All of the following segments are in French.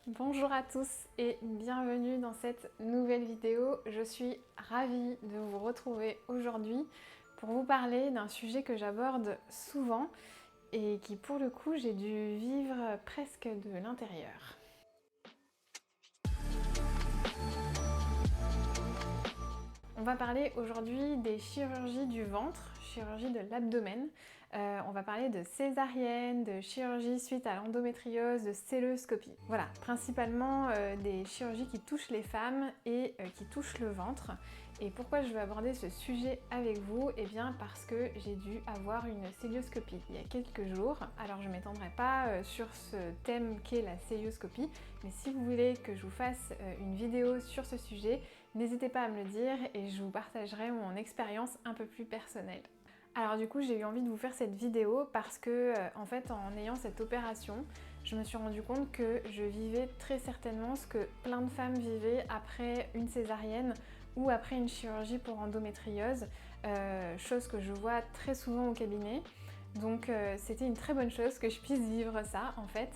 Bonjour à tous et bienvenue dans cette nouvelle vidéo. Je suis ravie de vous retrouver aujourd'hui pour vous parler d'un sujet que j'aborde souvent et qui pour le coup j'ai dû vivre presque de l'intérieur. On va parler aujourd'hui des chirurgies du ventre, chirurgie de l'abdomen. On va parler de césarienne, de chirurgie suite à l'endométriose, de celluloscopie. Voilà, principalement des chirurgies qui touchent les femmes et qui touchent le ventre. Et pourquoi je veux aborder ce sujet avec vous? Eh bien parce que j'ai dû avoir une célioscopie il y a quelques jours. Alors je ne m'étendrai pas sur ce thème qu'est la célioscopie, mais si vous voulez que je vous fasse une vidéo sur ce sujet, n'hésitez pas à me le dire et je vous partagerai mon expérience un peu plus personnelle. Alors du coup j'ai eu envie de vous faire cette vidéo parce que en fait en ayant cette opération, je me suis rendu compte que je vivais très certainement ce que plein de femmes vivaient après une césarienne ou après une chirurgie pour endométriose, chose que je vois très souvent au cabinet. Donc c'était une très bonne chose que je puisse vivre ça en fait.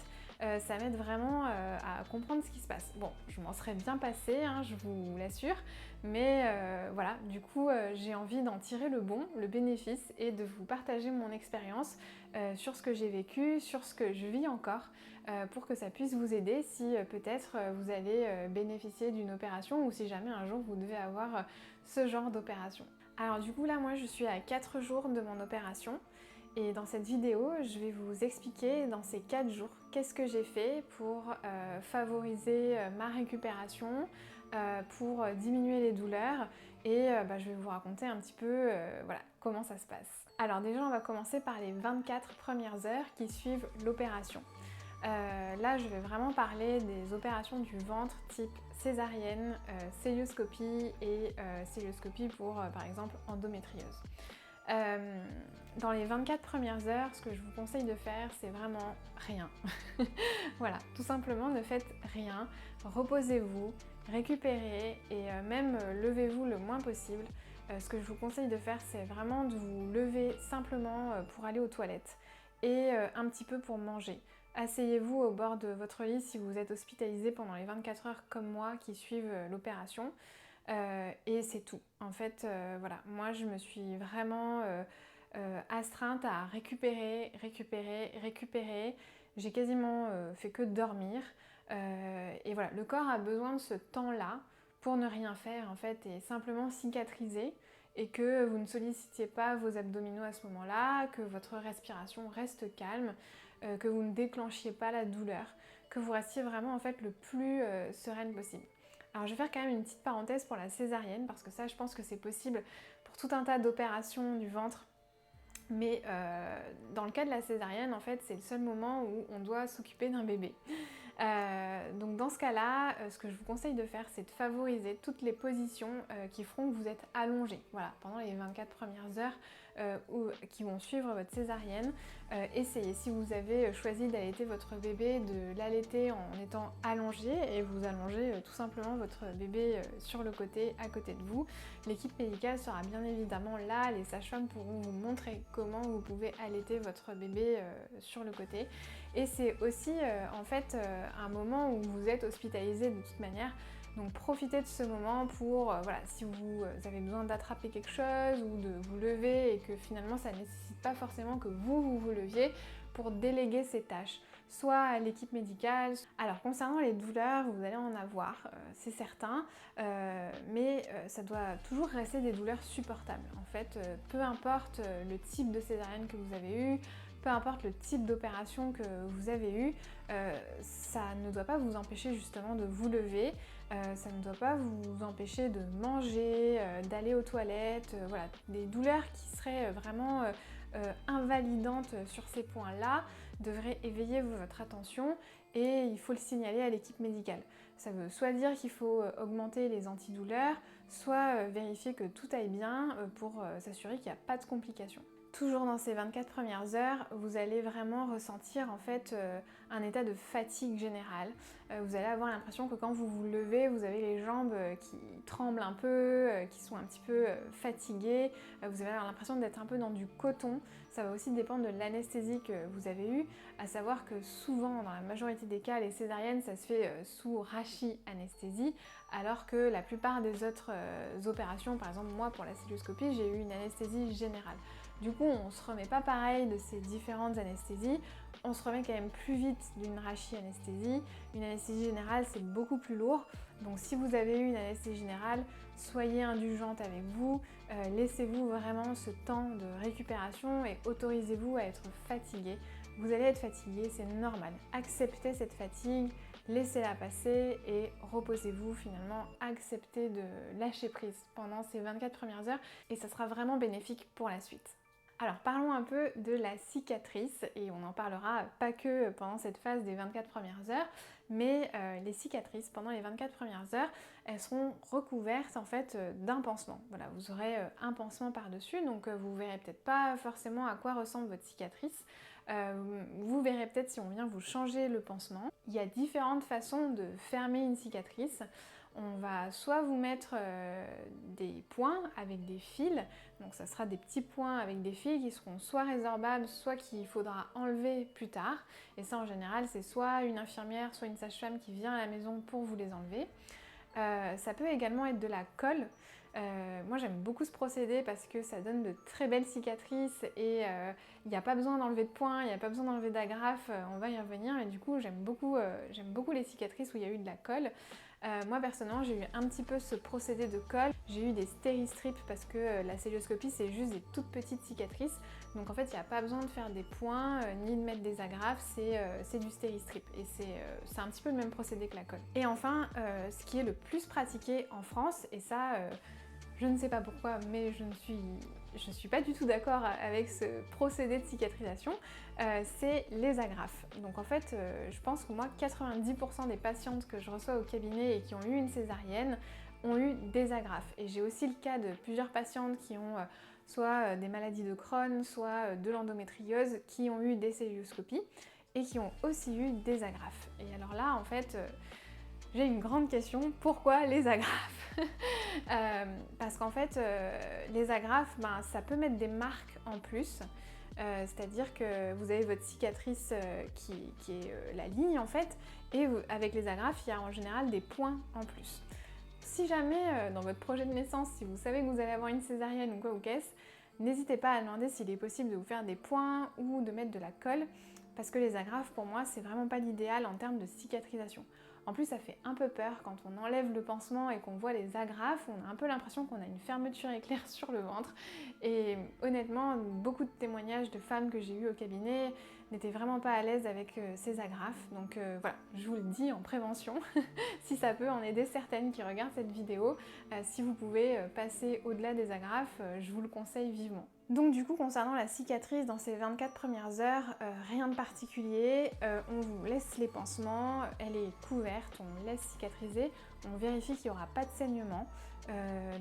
Ça m'aide vraiment à comprendre ce qui se passe. Bon, je m'en serais bien passée, hein, je vous l'assure, mais voilà, du coup j'ai envie d'en tirer le bon, le bénéfice et de vous partager mon expérience sur ce que j'ai vécu, sur ce que je vis encore, pour que ça puisse vous aider si peut-être vous allez bénéficier d'une opération ou si jamais un jour vous devez avoir ce genre d'opération. Alors du coup là moi je suis à 4 jours de mon opération. Et dans cette vidéo, je vais vous expliquer dans ces 4 jours qu'est-ce que j'ai fait pour favoriser ma récupération, pour diminuer les douleurs et je vais vous raconter un petit peu voilà, comment ça se passe. Alors déjà, on va commencer par les 24 premières heures qui suivent l'opération. Là, je vais vraiment parler des opérations du ventre type césarienne, célioscopie et célioscopie pour par exemple endométriose. Dans les 24 premières heures, ce que je vous conseille de faire, c'est vraiment rien. Voilà, tout simplement ne faites rien, reposez-vous, récupérez et même levez-vous le moins possible. Ce que je vous conseille de faire, c'est vraiment de vous lever simplement pour aller aux toilettes et un petit peu pour manger. Asseyez-vous au bord de votre lit si vous êtes hospitalisé pendant les 24 heures comme moi qui suivent l'opération. Et c'est tout. En fait, voilà, moi je me suis vraiment astreinte à récupérer. J'ai quasiment fait que dormir. Et voilà, le corps a besoin de ce temps-là pour ne rien faire en fait et simplement cicatriser et que vous ne sollicitiez pas vos abdominaux à ce moment-là, que votre respiration reste calme, que vous ne déclenchiez pas la douleur, que vous restiez vraiment en fait le plus sereine possible. Alors je vais faire quand même une petite parenthèse pour la césarienne parce que ça je pense que c'est possible pour tout un tas d'opérations du ventre. Mais dans le cas de la césarienne, en fait, c'est le seul moment où on doit s'occuper d'un bébé. Donc dans ce cas-là, ce que je vous conseille de faire, c'est de favoriser toutes les positions qui feront que vous êtes allongé. Voilà, pendant les 24 premières heures qui vont suivre votre césarienne, essayez, si vous avez choisi d'allaiter votre bébé, de l'allaiter en étant allongé et vous allongez tout simplement votre bébé sur le côté, à côté de vous. L'équipe médicale sera bien évidemment là, les sages-femmes pourront vous montrer comment vous pouvez allaiter votre bébé sur le côté. Et c'est aussi en fait un moment où vous êtes hospitalisé de toute manière. Donc profitez de ce moment pour, voilà, si vous avez besoin d'attraper quelque chose ou de vous lever et que finalement ça ne nécessite pas forcément que vous leviez, pour déléguer ces tâches, soit à l'équipe médicale. Alors concernant les douleurs, vous allez en avoir, c'est certain, mais ça doit toujours rester des douleurs supportables. En fait, peu importe le type de césarienne que vous avez eu, peu importe le type d'opération que vous avez eu, ça ne doit pas vous empêcher justement de vous lever, ça ne doit pas vous empêcher de manger, d'aller aux toilettes, voilà, des douleurs qui seraient vraiment invalidantes sur ces points-là devraient éveiller votre attention et il faut le signaler à l'équipe médicale. Ça veut soit dire qu'il faut augmenter les antidouleurs, soit vérifier que tout aille bien pour s'assurer qu'il n'y a pas de complications. toujours dans ces 24 premières heures, vous allez vraiment ressentir en fait un état de fatigue générale. Vous allez avoir l'impression que quand vous vous levez, vous avez les jambes qui tremblent un peu, qui sont un petit peu fatiguées. Vous allez avoir l'impression d'être un peu dans du coton. Ça va aussi dépendre de l'anesthésie que vous avez eue, à savoir que souvent, dans la majorité des cas, les césariennes, ça se fait sous rachi-anesthésie, alors que la plupart des autres opérations, par exemple moi pour la cœlioscopie, j'ai eu une anesthésie générale. Du coup, on ne se remet pas pareil de ces différentes anesthésies, on se remet quand même plus vite d'une rachi-anesthésie. Une anesthésie générale, c'est beaucoup plus lourd, donc si vous avez eu une anesthésie générale, soyez indulgente avec vous, laissez-vous vraiment ce temps de récupération et autorisez-vous à être fatigué. Vous allez être fatigué, c'est normal. Acceptez cette fatigue, laissez-la passer et reposez-vous finalement. Acceptez de lâcher prise pendant ces 24 premières heures et ça sera vraiment bénéfique pour la suite. Alors parlons un peu de la cicatrice et on en parlera pas que pendant cette phase des 24 premières heures, mais les cicatrices pendant les 24 premières heures, elles seront recouvertes en fait d'un pansement. Voilà, vous aurez un pansement par-dessus, donc vous verrez peut-être pas forcément à quoi ressemble votre cicatrice. Vous verrez peut-être si on vient vous changer le pansement. Il y a différentes façons de fermer une cicatrice. On va soit vous mettre des points avec des fils, donc ça sera des petits points avec des fils qui seront soit résorbables, soit qu'il faudra enlever plus tard. Et ça en général c'est soit une infirmière, soit une sage-femme qui vient à la maison pour vous les enlever. Ça peut également être de la colle. Moi j'aime beaucoup ce procédé parce que ça donne de très belles cicatrices et il n'y a pas besoin d'enlever de points, il n'y a pas besoin d'enlever d'agrafes, on va y revenir, mais du coup j'aime beaucoup les cicatrices où il y a eu de la colle. Moi personnellement j'ai eu un petit peu ce procédé de colle, j'ai eu des stéristrips parce que la cœlioscopie c'est juste des toutes petites cicatrices, donc en fait il n'y a pas besoin de faire des points ni de mettre des agrafes, c'est du stéristrip et c'est un petit peu le même procédé que la colle. Et enfin ce qui est le plus pratiqué en France, et ça je ne sais pas pourquoi, mais je ne suis pas du tout d'accord avec ce procédé de cicatrisation, c'est les agrafes. Donc en fait, je pense que moi, 90% des patientes que je reçois au cabinet et qui ont eu une césarienne ont eu des agrafes. Et j'ai aussi le cas de plusieurs patientes qui ont soit des maladies de Crohn, soit de l'endométriose, qui ont eu des cœlioscopies et qui ont aussi eu des agrafes. Et alors là, en fait, j'ai une grande question, pourquoi les agrafes? Parce qu'en fait, les agrafes, ça peut mettre des marques en plus, c'est-à-dire que vous avez votre cicatrice qui est la ligne en fait, et avec les agrafes, il y a en général des points en plus. Si jamais, dans votre projet de naissance, si vous savez que vous allez avoir une césarienne ou quoi ou qu'est-ce, n'hésitez pas à demander s'il est possible de vous faire des points ou de mettre de la colle, parce que les agrafes, pour moi, c'est vraiment pas l'idéal en termes de cicatrisation. En plus, ça fait un peu peur quand on enlève le pansement et qu'on voit les agrafes, on a un peu l'impression qu'on a une fermeture éclair sur le ventre. Et honnêtement, beaucoup de témoignages de femmes que j'ai eues au cabinet n'étaient vraiment pas à l'aise avec ces agrafes. Donc voilà, je vous le dis en prévention, si ça peut en aider certaines qui regardent cette vidéo, si vous pouvez passer au-delà des agrafes, je vous le conseille vivement. Donc du coup, concernant la cicatrice dans ces 24 premières heures, rien de particulier, on vous laisse les pansements, elle est couverte, on laisse cicatriser, on vérifie qu'il n'y aura pas de saignement.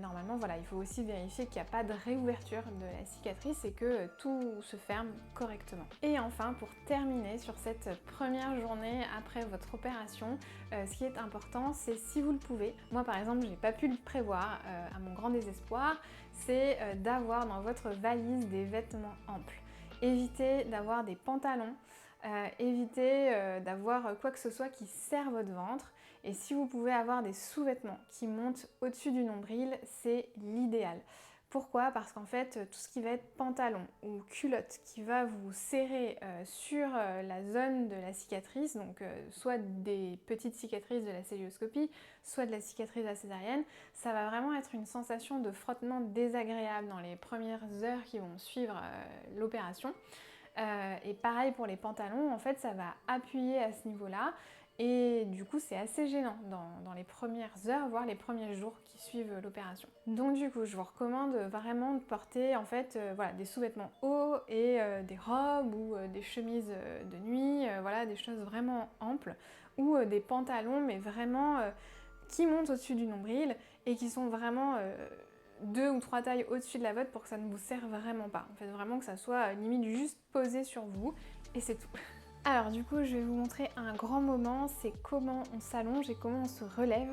Normalement, voilà, il faut aussi vérifier qu'il n'y a pas de réouverture de la cicatrice et que tout se ferme correctement. Et enfin, pour terminer sur cette première journée après votre opération, ce qui est important, c'est si vous le pouvez, moi par exemple, j'ai pas pu le prévoir, à mon grand désespoir, c'est d'avoir dans votre valise des vêtements amples. Évitez d'avoir des pantalons, évitez d'avoir quoi que ce soit qui serre votre ventre. Et si vous pouvez avoir des sous-vêtements qui montent au-dessus du nombril, c'est l'idéal. Pourquoi? Parce qu'en fait, tout ce qui va être pantalon ou culotte qui va vous serrer sur la zone de la cicatrice, donc soit des petites cicatrices de la cœlioscopie, soit de la cicatrice de la césarienne, ça va vraiment être une sensation de frottement désagréable dans les premières heures qui vont suivre l'opération. Et pareil pour les pantalons, en fait, ça va appuyer à ce niveau-là. Et du coup, c'est assez gênant dans les premières heures, voire les premiers jours qui suivent l'opération. Donc du coup, je vous recommande vraiment de porter en fait voilà, des sous-vêtements hauts et des robes ou des chemises de nuit, voilà, des choses vraiment amples, ou des pantalons, mais vraiment qui montent au-dessus du nombril et qui sont vraiment 2 ou 3 tailles au-dessus de la vôtre pour que ça ne vous serve vraiment pas. En fait, vraiment que ça soit limite juste posé sur vous et c'est tout. Alors du coup, je vais vous montrer un grand moment, c'est comment on s'allonge et comment on se relève,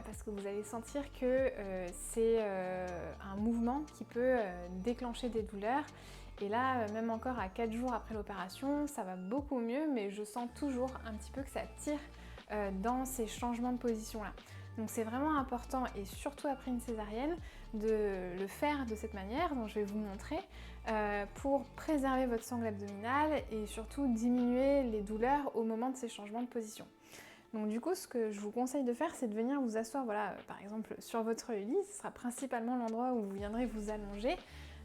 parce que vous allez sentir que c'est un mouvement qui peut déclencher des douleurs. Et là, même encore à 4 jours après l'opération, ça va beaucoup mieux, mais je sens toujours un petit peu que ça tire dans ces changements de position-là. Donc c'est vraiment important, et surtout après une césarienne, de le faire de cette manière dont je vais vous montrer pour préserver votre sangle abdominale et surtout diminuer les douleurs au moment de ces changements de position. Donc du coup, ce que je vous conseille de faire, c'est de venir vous asseoir, voilà, par exemple sur votre lit, ce sera principalement l'endroit où vous viendrez vous allonger,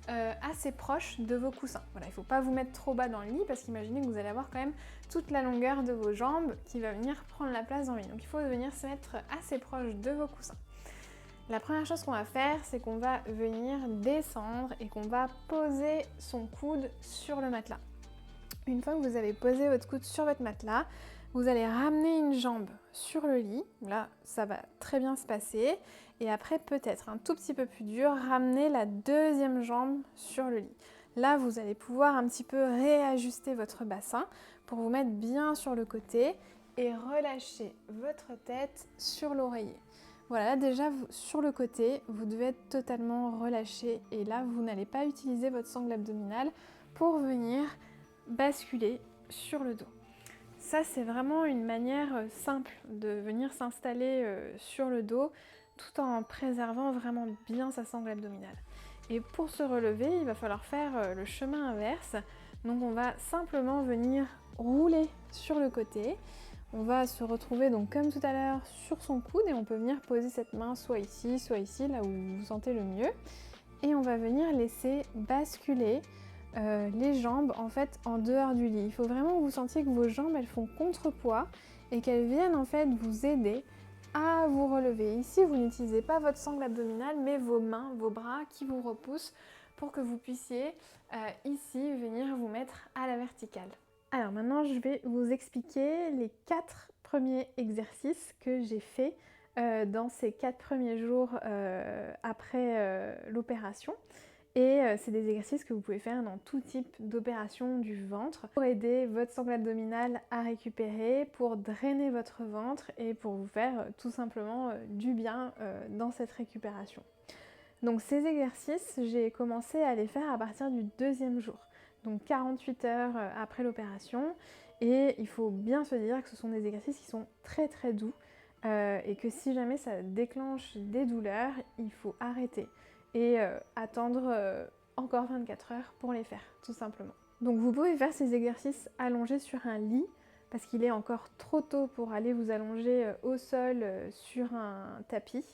assez proche de vos coussins. Voilà, il ne faut pas vous mettre trop bas dans le lit parce qu'imaginez que vous allez avoir quand même toute la longueur de vos jambes qui va venir prendre la place dans le lit. Donc il faut venir se mettre assez proche de vos coussins. La première chose qu'on va faire, c'est qu'on va venir descendre et qu'on va poser son coude sur le matelas. Une fois que vous avez posé votre coude sur votre matelas, vous allez ramener une jambe sur le lit. Là, ça va très bien se passer. Et après, peut-être un tout petit peu plus dur, ramener la deuxième jambe sur le lit. Là, vous allez pouvoir un petit peu réajuster votre bassin pour vous mettre bien sur le côté et relâcher votre tête sur l'oreiller. Voilà, là déjà, sur le côté, vous devez être totalement relâché. Et là, vous n'allez pas utiliser votre sangle abdominale pour venir basculer sur le dos. Ça, c'est vraiment une manière simple de venir s'installer sur le dos tout en préservant vraiment bien sa sangle abdominale. Et pour se relever, il va falloir faire le chemin inverse. Donc on va simplement venir rouler sur le côté. On va se retrouver donc comme tout à l'heure sur son coude et on peut venir poser cette main soit ici, là où vous vous sentez le mieux. Et on va venir laisser basculer les jambes en fait en dehors du lit. Il faut vraiment que vous sentiez que vos jambes elles font contrepoids et qu'elles viennent en fait vous aider à vous relever. Ici vous n'utilisez pas votre sangle abdominale mais vos mains, vos bras qui vous repoussent pour que vous puissiez ici venir vous mettre à la verticale. Alors maintenant je vais vous expliquer les 4 premiers exercices que j'ai fait dans ces 4 premiers jours après l'opération. Et c'est des exercices que vous pouvez faire dans tout type d'opération du ventre pour aider votre sangle abdominale à récupérer, pour drainer votre ventre et pour vous faire tout simplement du bien dans cette récupération. Donc ces exercices, j'ai commencé à les faire à partir du 2e jour, donc 48 heures après l'opération. Et il faut bien se dire que ce sont des exercices qui sont très très doux et que si jamais ça déclenche des douleurs, il faut arrêter et attendre encore 24 heures pour les faire, tout simplement. Donc vous pouvez faire ces exercices allongés sur un lit, parce qu'il est encore trop tôt pour aller vous allonger au sol sur un tapis.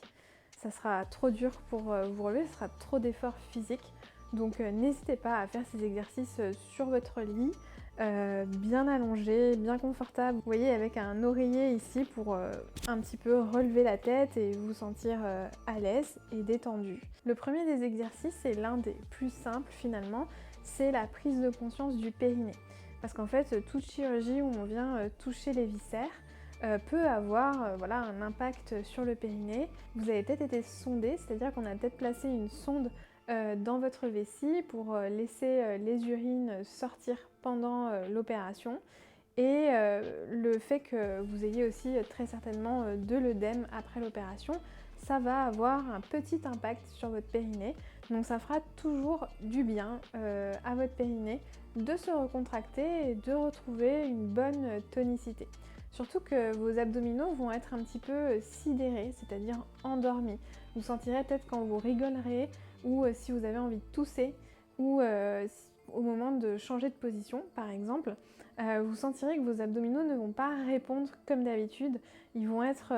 Ça sera trop dur pour vous relever, ce sera trop d'efforts physiques. Donc n'hésitez pas à faire ces exercices sur votre lit, bien allongé, bien confortable. Vous voyez, avec un oreiller ici pour un petit peu relever la tête et vous sentir à l'aise et détendu. Le premier des exercices, c'est l'un des plus simples finalement, c'est la prise de conscience du périnée. Parce qu'en fait, toute chirurgie où on vient toucher les viscères peut avoir voilà, un impact sur le périnée. Vous avez peut-être été sondé, c'est-à-dire qu'on a peut-être placé une sonde dans votre vessie pour laisser les urines sortir pendant l'opération et le fait que vous ayez aussi très certainement de l'œdème après l'opération, ça va avoir un petit impact sur votre périnée. Donc ça fera toujours du bien à votre périnée de se recontracter et de retrouver une bonne tonicité. Surtout que vos abdominaux vont être un petit peu sidérés, c'est-à-dire endormis. Vous sentirez peut-être quand vous rigolerez ou si vous avez envie de tousser ou au moment de changer de position par exemple, vous sentirez que vos abdominaux ne vont pas répondre comme d'habitude, ils vont être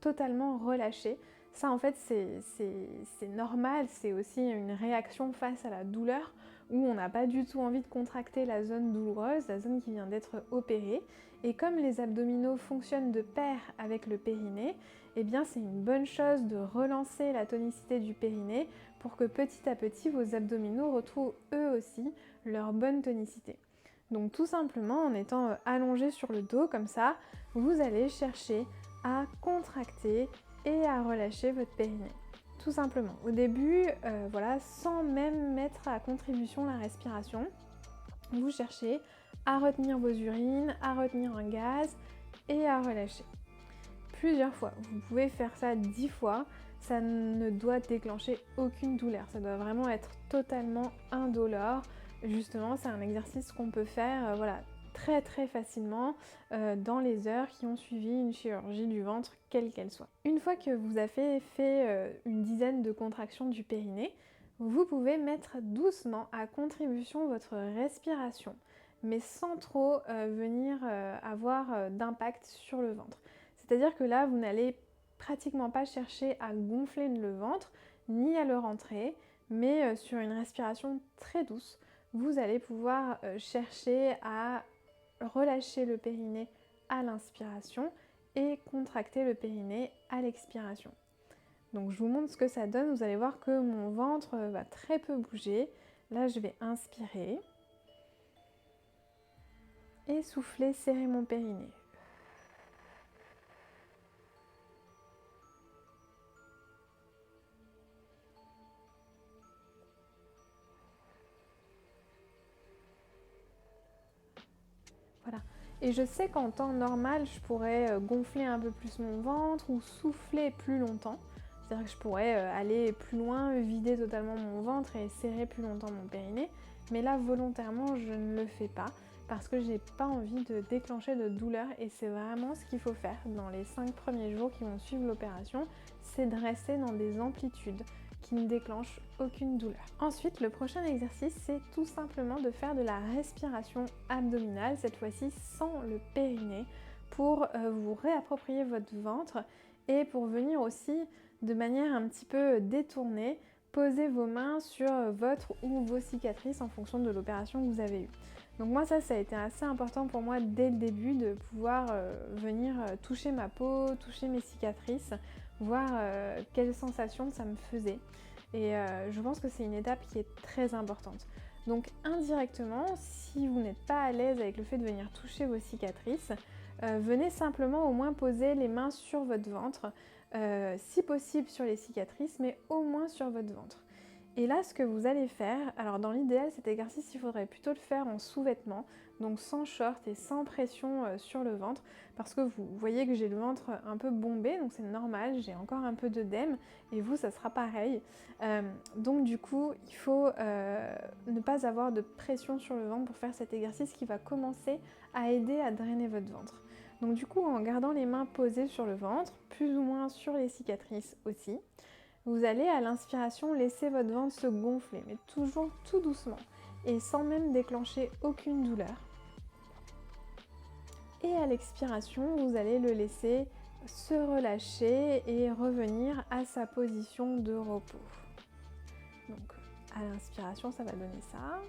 totalement relâchés. Ça en fait c'est normal, c'est aussi une réaction face à la douleur où on n'a pas du tout envie de contracter la zone douloureuse, la zone qui vient d'être opérée. Et comme les abdominaux fonctionnent de pair avec le périnée, eh bien c'est une bonne chose de relancer la tonicité du périnée pour que petit à petit vos abdominaux retrouvent eux aussi leur bonne tonicité. Donc tout simplement en étant allongé sur le dos comme ça, vous allez chercher à contracter et à relâcher votre périnée. Tout simplement. Au début, voilà, sans même mettre à contribution la respiration, vous cherchez à retenir vos urines, à retenir un gaz et à relâcher. Plusieurs fois. Vous pouvez faire ça 10 fois. Ça ne doit déclencher aucune douleur. Ça doit vraiment être totalement indolore. Justement, c'est un exercice qu'on peut faire voilà, très très facilement dans les heures qui ont suivi une chirurgie du ventre, quelle qu'elle soit. Une fois que vous avez fait une dizaine de contractions du périnée, vous pouvez mettre doucement à contribution votre respiration, mais sans trop venir avoir d'impact sur le ventre. C'est-à-dire que là, vous n'allez pratiquement pas chercher à gonfler le ventre, ni à le rentrer, mais sur une respiration très douce, vous allez pouvoir chercher à relâcher le périnée à l'inspiration et contracter le périnée à l'expiration. Donc je vous montre ce que ça donne, vous allez voir que mon ventre va très peu bouger. Là, je vais inspirer et souffler, serrer mon périnée. Voilà. Et je sais qu'en temps normal, je pourrais gonfler un peu plus mon ventre ou souffler plus longtemps. C'est-à-dire que je pourrais aller plus loin, vider totalement mon ventre et serrer plus longtemps mon périnée. Mais là, volontairement, je ne le fais pas parce que j'ai pas envie de déclencher de douleur. Et c'est vraiment ce qu'il faut faire dans les 5 premiers jours qui vont suivre l'opération, c'est de rester dans des amplitudes qui ne déclenchent aucune douleur. Ensuite, le prochain exercice, c'est tout simplement de faire de la respiration abdominale, cette fois-ci sans le périnée, pour vous réapproprier votre ventre et pour venir aussi de manière un petit peu détournée, poser vos mains sur votre ou vos cicatrices en fonction de l'opération que vous avez eue. Donc moi ça a été assez important pour moi dès le début de pouvoir venir toucher ma peau, toucher mes cicatrices, voir quelles sensations ça me faisait. Et je pense que c'est une étape qui est très importante. Donc indirectement, si vous n'êtes pas à l'aise avec le fait de venir toucher vos cicatrices, venez simplement au moins poser les mains sur votre ventre, si possible sur les cicatrices, mais au moins sur votre ventre. Et là, ce que vous allez faire, alors dans l'idéal, cet exercice, il faudrait plutôt le faire en sous-vêtements, donc sans short et sans pression sur le ventre, parce que vous voyez que j'ai le ventre un peu bombé, donc c'est normal, j'ai encore un peu d'œdème, et vous, ça sera pareil. Donc du coup, il faut ne pas avoir de pression sur le ventre pour faire cet exercice qui va commencer à aider à drainer votre ventre. Donc du coup, en gardant les mains posées sur le ventre, plus ou moins sur les cicatrices aussi, vous allez à l'inspiration laisser votre ventre se gonfler, mais toujours tout doucement et sans même déclencher aucune douleur. Et à l'expiration, vous allez le laisser se relâcher et revenir à sa position de repos. Donc à l'inspiration, ça va donner ça.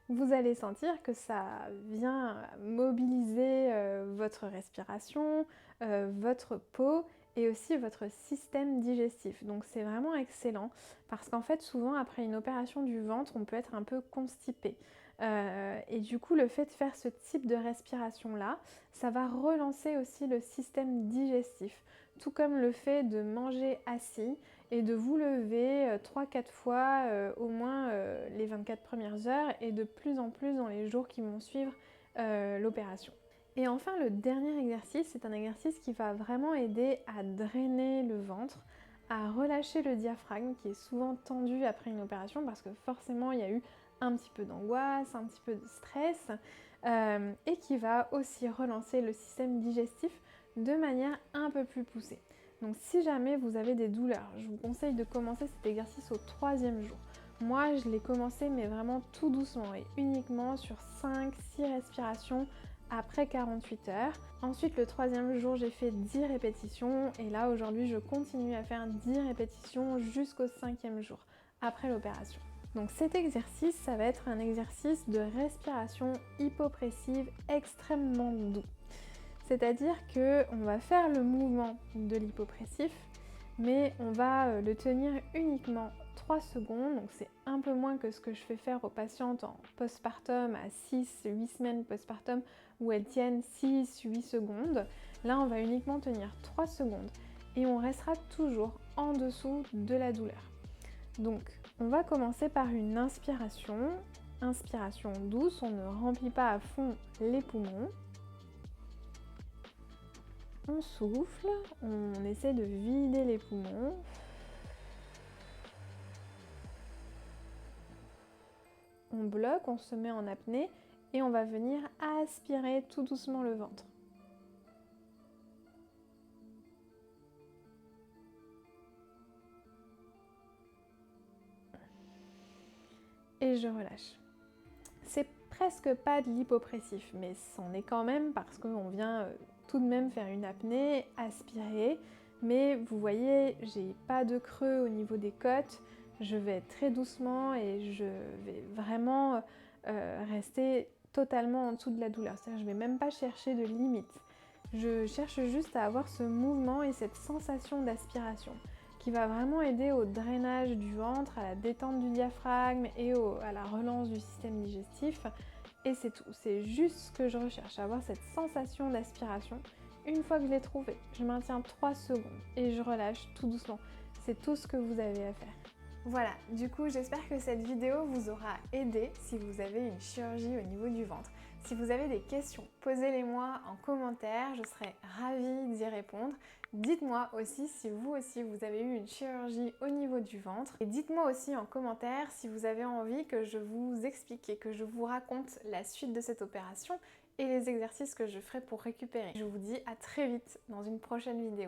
Vous allez sentir que ça vient mobiliser votre respiration, votre peau et aussi votre système digestif. Donc c'est vraiment excellent parce qu'en fait souvent après une opération du ventre on peut être un peu constipé. Et du coup le fait de faire ce type de respiration là, ça va relancer aussi le système digestif. Tout comme le fait de manger assis et de vous lever 3-4 fois au moins les 24 premières heures et de plus en plus dans les jours qui vont suivre l'opération. Et enfin, le dernier exercice, c'est un exercice qui va vraiment aider à drainer le ventre, à relâcher le diaphragme qui est souvent tendu après une opération parce que forcément il y a eu un petit peu d'angoisse, un petit peu de stress et qui va aussi relancer le système digestif de manière un peu plus poussée. Donc si jamais vous avez des douleurs, je vous conseille de commencer cet exercice au 3e jour. Moi, je l'ai commencé mais vraiment tout doucement et uniquement sur 5-6 respirations après 48 heures. Ensuite, le 3e jour, j'ai fait 10 répétitions et là, aujourd'hui, je continue à faire 10 répétitions jusqu'au 5e jour après l'opération. Donc cet exercice, ça va être un exercice de respiration hypopressive extrêmement doux. C'est-à-dire qu'on va faire le mouvement de l'hypopressif, mais on va le tenir uniquement 3 secondes, donc c'est un peu moins que ce que je fais faire aux patientes en postpartum à 6-8 semaines postpartum où elles tiennent 6-8 secondes. Là, on va uniquement tenir 3 secondes et on restera toujours en dessous de la douleur. Donc, on va commencer par une inspiration. Inspiration douce, on ne remplit pas à fond les poumons. On souffle, on essaie de vider les poumons. On bloque, on se met en apnée et on va venir aspirer tout doucement le ventre. Et je relâche. C'est presque pas de l'hypopressif, mais c'en est quand même parce qu'on vient tout de même faire une apnée, aspirer, mais vous voyez, j'ai pas de creux au niveau des côtes, je vais très doucement et je vais vraiment rester totalement en dessous de la douleur, c'est-à-dire je vais même pas chercher de limite, je cherche juste à avoir ce mouvement et cette sensation d'aspiration qui va vraiment aider au drainage du ventre, à la détente du diaphragme et à la relance du système digestif. Et c'est tout, c'est juste ce que je recherche, avoir cette sensation d'aspiration. Une fois que je l'ai trouvée, je maintiens 3 secondes et je relâche tout doucement. C'est tout ce que vous avez à faire. Voilà, du coup j'espère que cette vidéo vous aura aidé si vous avez une chirurgie au niveau du ventre. Si vous avez des questions, posez-les-moi en commentaire, je serai ravie d'y répondre. Dites-moi aussi si vous avez eu une chirurgie au niveau du ventre. Et dites-moi aussi en commentaire si vous avez envie que je vous explique et que je vous raconte la suite de cette opération et les exercices que je ferai pour récupérer. Je vous dis à très vite dans une prochaine vidéo.